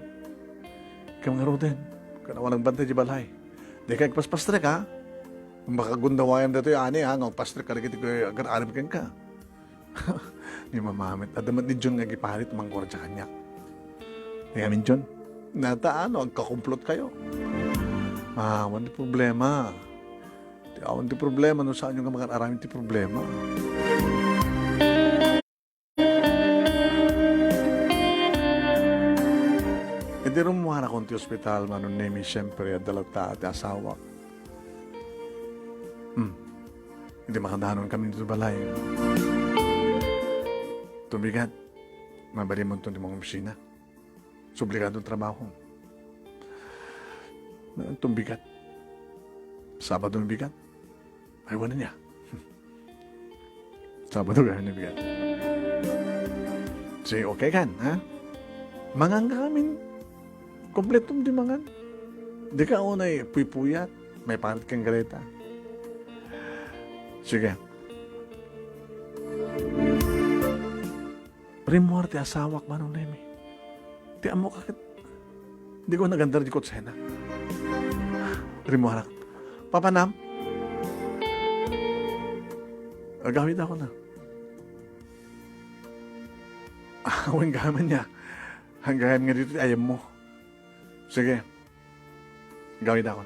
Kamang din. Kanawalang bantay di balay. Di kaya paspastre ka. Kung baka gundawayam dito yung ani ha. Ngong pastre ka rin kiti ko agar-arab ka. Ni mamamit. Adamat ni John nga gipalit manggor sa kanya. Ngayon, John, nataano, agkakumplot kayo. Awan di problema. Awan di problema. No saan yung mga aramin di problema. Hindi rumuha na kung ti ospital manon nemi siyempre adalag ta at asawa. Hindi makadahanon kami dito balay. Tumigat. Mabali mo ito di mga opisina. Subligado trabaho. Tumbigat. Sabado ng bigat. Ayaw na niya. Sabado gawin ng bigat. Sige, okay kan, ha? Mangan kami. Kompletong di mangan. Di ka unay puyat. May pangat kang galeta. Sige. Rimuarte asawak manong nemi. Di amo kakit. Di ko nagandar di ko tsena. Rimuarak. Papanam. Agawid ako na. Awang gaman niya. Hanggang nga dito ayam mo. Sige. Gawid ako.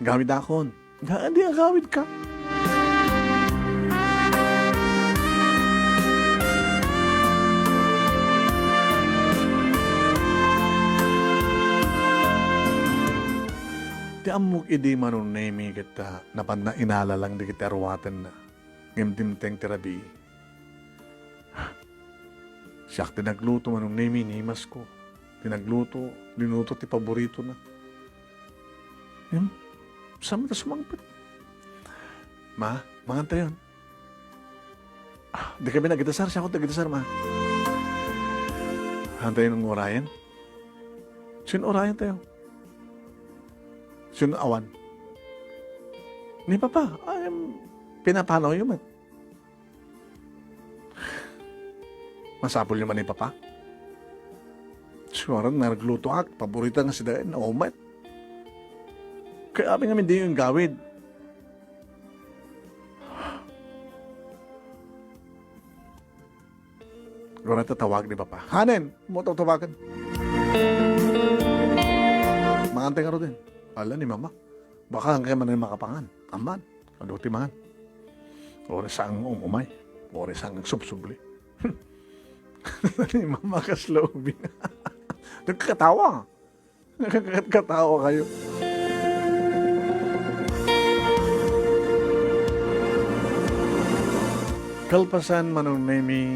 Gawid ako. Hindi ang gawid ka. Di amok idi manon nemi kita napan na inala lang di kita arwatan na ngimdimteng terabi. Siyak tinagluto manon nemi nimas ko. Tinagluto, linuto ti paborito na. Sama ta sumangpit. Ma, manganta yun. Di kami nagitasar, siya ako nagitasar, ma. Hantayin ng orayan. Sino orayan tayo? Sino awan? Ni Papa, pinapanaw yun man. Masapol yun man ni Papa. Siguro nagluto ak, paborita nga si Dayan na umat. Kaya kami nga hindi yung gawid. Gawin tatawag ni Papa. Hanen, mo tawagan. Mangantay ka ro din. Ala ni Mama. Baka hanggang man na makapangan. Aman. Ano ti mangan. Oras ang umay. Oras ang subsubli. Ni Mama kaslobing. Nagkakatawa. Nagkakatawa kayo. Kalpasan manong nemi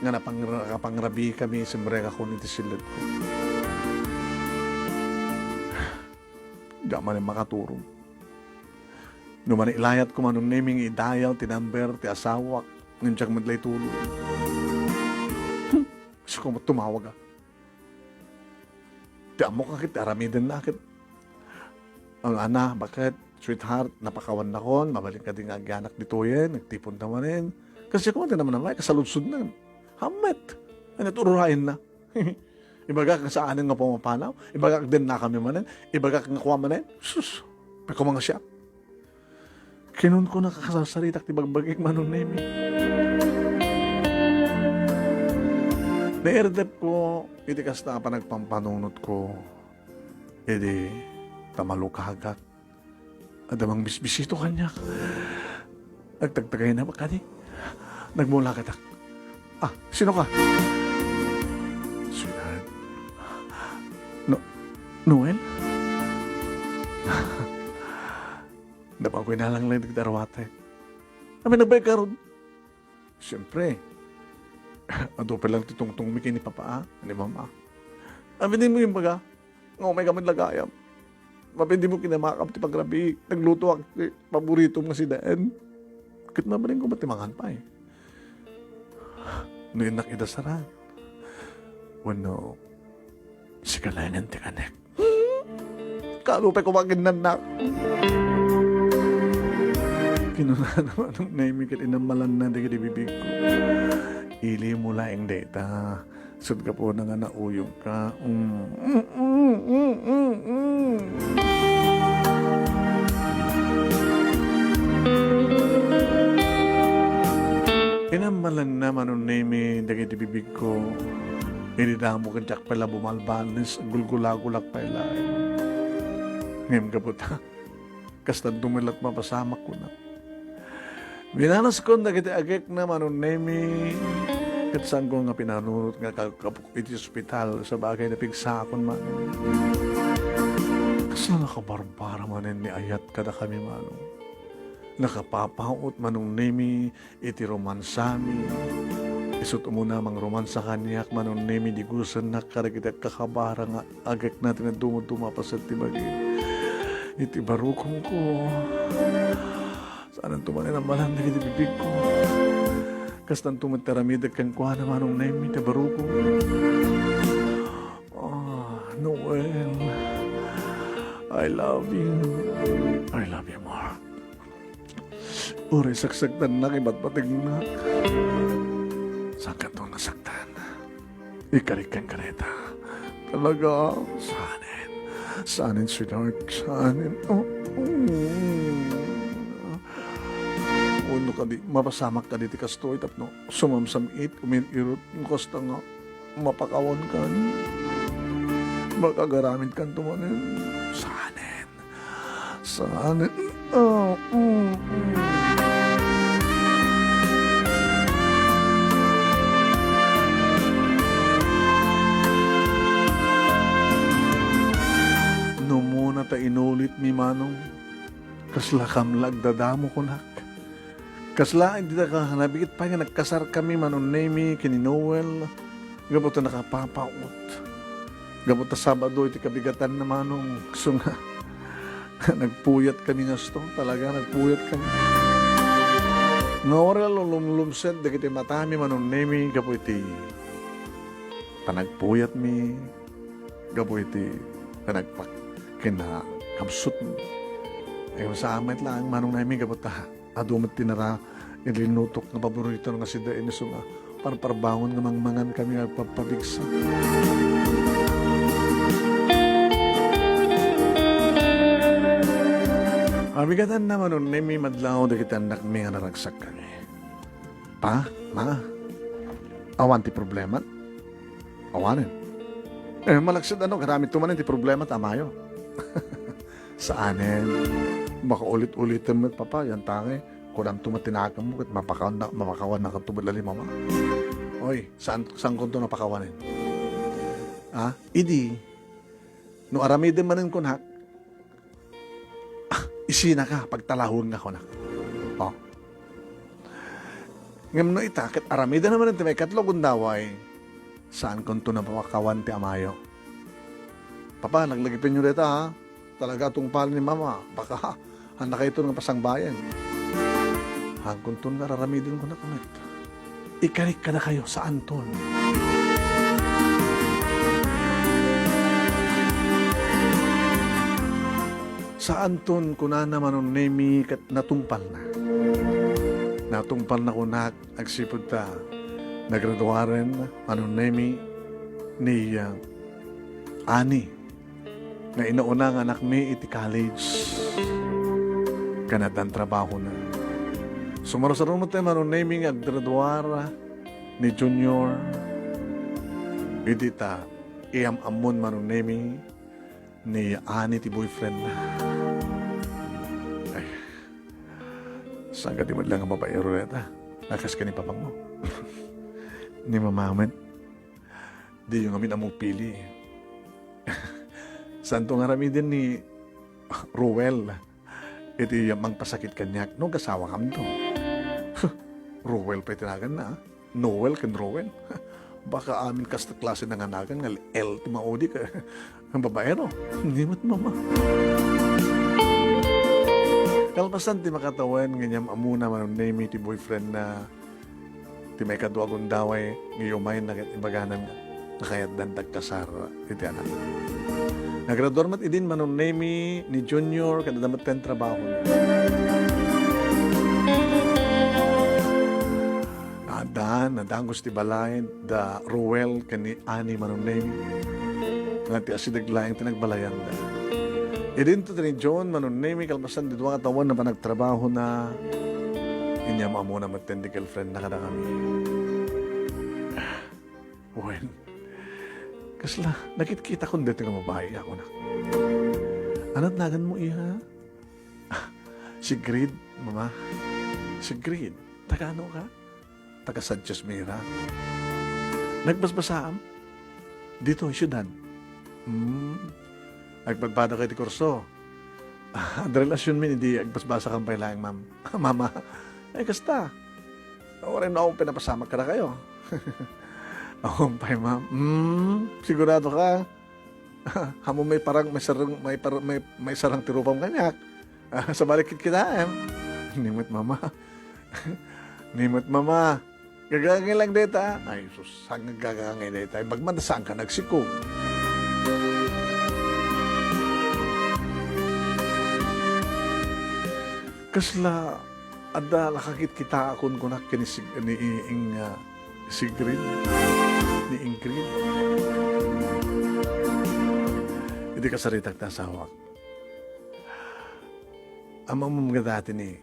nga napangrabi kami sa mereka ko niti silid ko. Di man makaturong. Numan ilayat ko manong naming idayal, tinamber, ti asawak, ngunjak madlay tulog. Gusto ko tumawag ah. Di amo kakit, aramidin na akit. Ang ana, bakit? Sweetheart, napakawan na kon, mabalik ka din aganak dito yan, nagtipon naman yan. Kasi kung naman naman, kasaludsod na. Hamet. Ay natururain na. Ibaga kang saan nga pumapanaw. Ibaga din na kami manin. Ibaga kang kuha manin. Sus. May kumanga siya. Kinun ko nakakasasalitak ti bagbagik manon nemi. Naerdep ko, iti kasta pa nagpampanunot ko. Edi, tamalo kahagat. Adamang bisbisito kanya. Nagtagtagay na makani. Nagmula katak. Ah, sino ka? Sweetheart. Noel? Dapat ko inalang lang nagdarwate. Kami nagbay ka ron. Siyempre. Ado pa lang titungtong miki ni Papa, ni Mama. Aminin mo yung baga. Nga may kamad lagayam. Mapindi mo kinamakap ti pagrabi. Nagluto ang paborito mo si Daan. Kit naman ko matimangan pa eh. Noon nakidasaran. Wano, si kalayan ti kanek. Kalupay ko makinan. Kinuna naman ang naimikit inamalan na di bibig ko. Ili mo laing data. Sud ka po na nga nauyong ka. Inamalan naman ang name di bibig ko. Inidamo ka jak pala bumalbalis. Gulgulagulak pa ilain. Ngayon ka po ta. Kastan dumilat mapasamak ko na. Binanas ko na kita agek na manong nemi. Kat saan ko nga pinanunot nga kapuk iti ospital sa bagay na pigsakon man. Kasala nakabarbara manin ni ayat kada kami manong. Nakapapaot manong nemi iti romansami. Isut umuna mang romansa kanyak manong nemi di gusan na karagita kakabara nga agak natin na dumapa sa tibagi. Iti barukong ko. Saan ang tumanin ang malam na iti bibig ko. Kastan tumataramidag kang kuha na manong nemi iti barukong. Noel, I love you. I love you more. Uri saksaktan na kibat patignak. Saan ka itong nasaktan? Ikarikan ka neta. Talaga, saanin. Saanin, sweetheart. Saanin. Uno ka di, mapasamak ka di ti kastoy. Tapno, sumamsamit, uminirot. Kasta nga, mapakawan ka. Makagaramit ka tumanin. Saanin. Saanin. No muna ta inulit mi manong. Kasla kam lagdadamo ko nak. Kasla hindi ta ka nabigit pa nga nagkasar kami manong nemi kini Noel. Gabot na nakapapaot. Gabot na Sabado iti kabigatan na manong. So nga. Nagpuyat kami nga sto. Talaga nagpuyat kami. Nga oral lumlumset dagiti matami manong nemi gapo iti panagpuyat mi gapo iti panagpak kina kapsut mi. Ay sa amat lang manong nemi gapo ta adumat tinara ilinutok nga paborito nga si Dain so nga parbangon nga mangmangan kami agpapabigsa. Abigatan naman nun, may madlaw na kita anak may nga naragsak kami. Pa, ma, awan ti problema? Awanin. Malaksad karami tumanin ti problema, tamayo. Saanin? Baka ulit-ulitin mo, papa, yan tangi. Kurang tumatinakan mo, kat mapakawan na katubad lali, mama. Oy, saan ko ito napakawanin? Idi, no aramidin manin ko na, isina ka, pagtalahon nga ko na. Ngam no itakit, aramida naman ito may katlog undaway. Saan kung ito napakawan ti amayo? Papa, naglagipin nyo rita ha. Talaga itong pal ni mama. Baka handa kayo ito ng pasangbayan. Hangkong ito nga raramidin ko na kumit. Ikarik ka na kayo sa Anton. Sa Anton, kuna naman ang nemi kat natumpal na. Natumpal na kunak, agsipod ta. Nagraduaren, anong nemi ni Ani. Na inauna nga anak mi iti college. Kanadang trabaho na. Sumarasarong mo tayo anong nemi nga aggraduara ni Junior. Iti ta, iam-amon manong nemi ni Ani ti boyfriend na. Ay, saan ka di madlang ang babaero reta? Nakas ka ni papang mo. Ni mamaman. Di yung amin among pili. Saan to nga rami din ni Ruel. Ito yung mang pasakit kanyak. No, kasawa kami to. Ruel pa itinagan na. Noel kan Ruel. Baka amin kasta klase ng anagan nga L tumaudi ka ang babaero. Hindi mo't mama. Kalpasan ti makatawan nganyam amuna man name ti boyfriend na ti may kaduagon daway ngiyumay na ibaganan na kayat dan tagkasar iti anak. Nagrador mat idin manon name ni Junior kadadamat ten trabaho. Nadaan gusti balay da Ruel kani Ani manon name. Nga ti asidaglayang tinagbalayan da. Idin to ni John manon name kalpasan di duwa katawan na panagtrabaho na inyam amo na matendi girlfriend na kada kami. Well, kasla nakikita ko dito nga mabahay ako na. Anat nagan mo iha? Si Grid, mama. Si Grid. Taga ano ka? Taga Sanchez Mira. Nagbasbasaam? Dito, syudad. Nagpagbada kayo di kurso. Ang relasyon min, hindi agbasbasa kang pailang, ma'am. Mama, ay kasta. Rin na akong pinapasama ka na kayo. Ako pa, ma'am. Sigurado ka. Hamo may parang may sarang tirupang kanyak. Sa balikit kita, Nimot mama. Nimot mama. Gagangay lang deta. Ay, sus, saan gagangay deta? Bagman, saan ka nagsikog? Kasla, ada nakakit kita akon kunak ni Sigrid. Ni Ingrid. Hindi ka saritag tasawak. Amang mga dati ni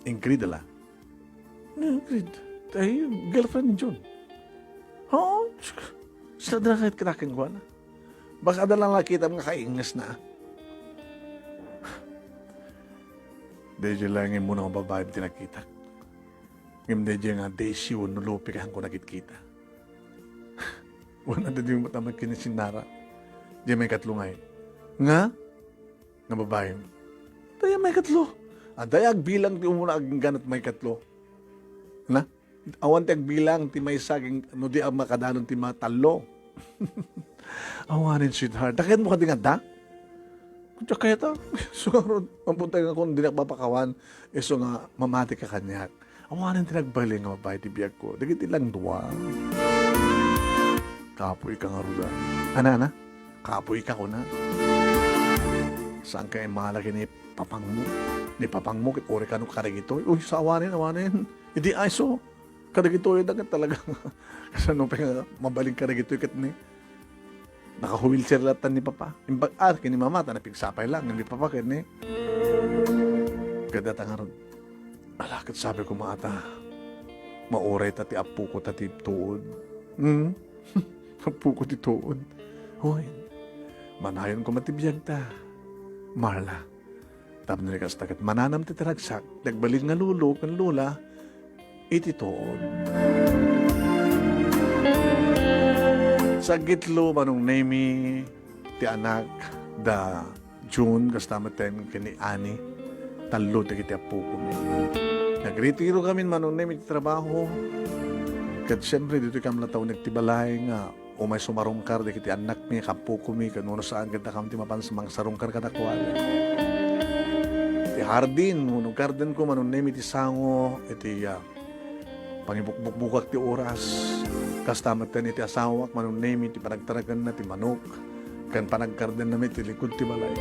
Ingrid ala. Ingrid, ay girlfriend ni John. Oo, sila na kahit kinakin ko na. Baka ada lang nakita mga kaingas na. Dahil lang yung muna kong babae tinakita. Ngayon dahil nga Daisy, nulupi ka ko nakikita. Wala na din yung matamag kinisinara. Diyan may katlungay. Nga? Nga babae. Daya may katlo. Dayag bilang ti umuna aging ganat may katlo. Na? Awan ti agbilang ti may saging no di ang makadanon ti matalo. Awanin sweetheart. Dakit mo ka di nga da? Kaya kaya ta, so mapunta nga kung hindi nakapapakawan, so nga mamati ka kanyak. Awanan tinagbaling nga mabay ti biyag ko. Dagit ilang duwa. Kapoy ka nga ruda. Ana? Kapoy ka ko na. Saan ka malaki ni papang mo? Ni papang mo, kit ori ka nung karagitoy. Uy, sa awanin. Hindi ay so. Karagitoy dagat talaga. Kasi nung pa nga mabaling karagitoy kat ni naka-wheelchair latan ni Papa. Imbag kini Mama, napigsapay lang. Hindi Papa, kini. Kada tangarod. Alakit sabi ko maata. Mauray tati apu ko tati tuod. Apu ko ti tuod. Hoy, manayon ko matibiyag ta. Marla. Tap na rikas tagat mananam ti taragsak. Nagbaling nga lulo, kan lula. Iti tuod. Sa gitlo manong nemi ti anak da June kastamaten kini Ani talo ti kiti apo ko mi. Nagretiro kami manong nemi ti trabaho. Kat siyempre dito kam lataw nagtibalay nga o may sumarungkar di kiti anak mi kapo ko mi kanuno saan kita kam ti mapan sa mga sarungkar kadakwal. Ti hardin manong garden ko manong nemi ti sango iti pangibukbukbukak ti oras. Kastamatan iti asawak, manong name iti panagtaragan na ti manok, kan panagkardan na iti likod ti balay.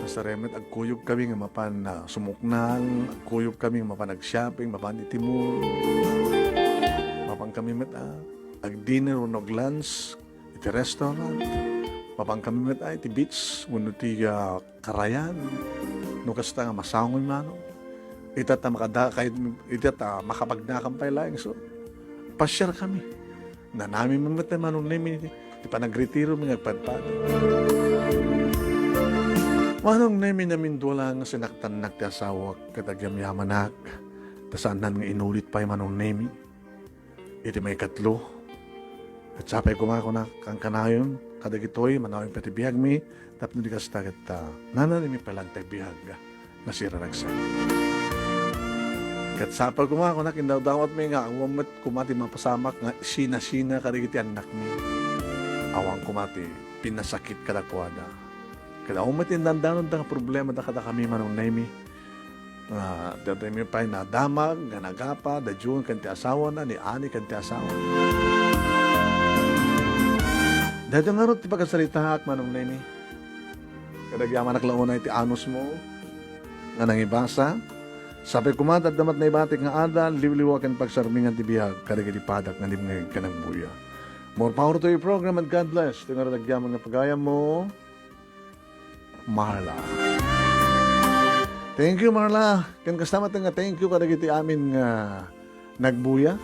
Sa remet, agkuyog kami nga mapan na sumuknang, agkuyog kami nga mapan nag-shopping, mapan iti mall. Mapan kami ag-dinner o nag-lunch, iti restaurant. Mapan kami iti beach, uno ti karayan. No kasta nga masangoy mano. Itata makapagdakampay lang. So, pasyar kami. Na namin mamatay manong nemi, di pa nagretiro mga nagpadpad. Manong nemi namin dola nga sinaktanak ti asawak katagyam-yamanak, tasaanan nga inulit pa yung manong nemi. Iti may katlo. At sapay kumako na kang kanayon, kadagitoy, manawin pati bihag mi, tapno di kas tagat nananimi palang tayo bihag na siraragsa. Kat sapal kumako na kindawdawat mi nga awamat kumati mapasamak nga sina-sina karigiti anak mi. Awang kumati pinasakit kadakwada. Kada awamat indandanon da problema da kada kami manong naimi. Dati mi pa na damag, nga nagapa, da June kanti asawa na, ni Ani kanti asawa. Dati nga rin ti pagkasalita ak manong naimi. Kadagyaman naklauna iti anos mo, nga nangibasa. Sabi kumatad damat na ibatik nga adal, liwliwakan pagsarmingan ti biyag, karigiti padak nga limngay ka ng buya. More power to your program and God bless. Ito nga radagyaman nga pagaya mo, Marla. Thank you, Marla. Kan kasama nga thank you karigiti amin nga nagbuya.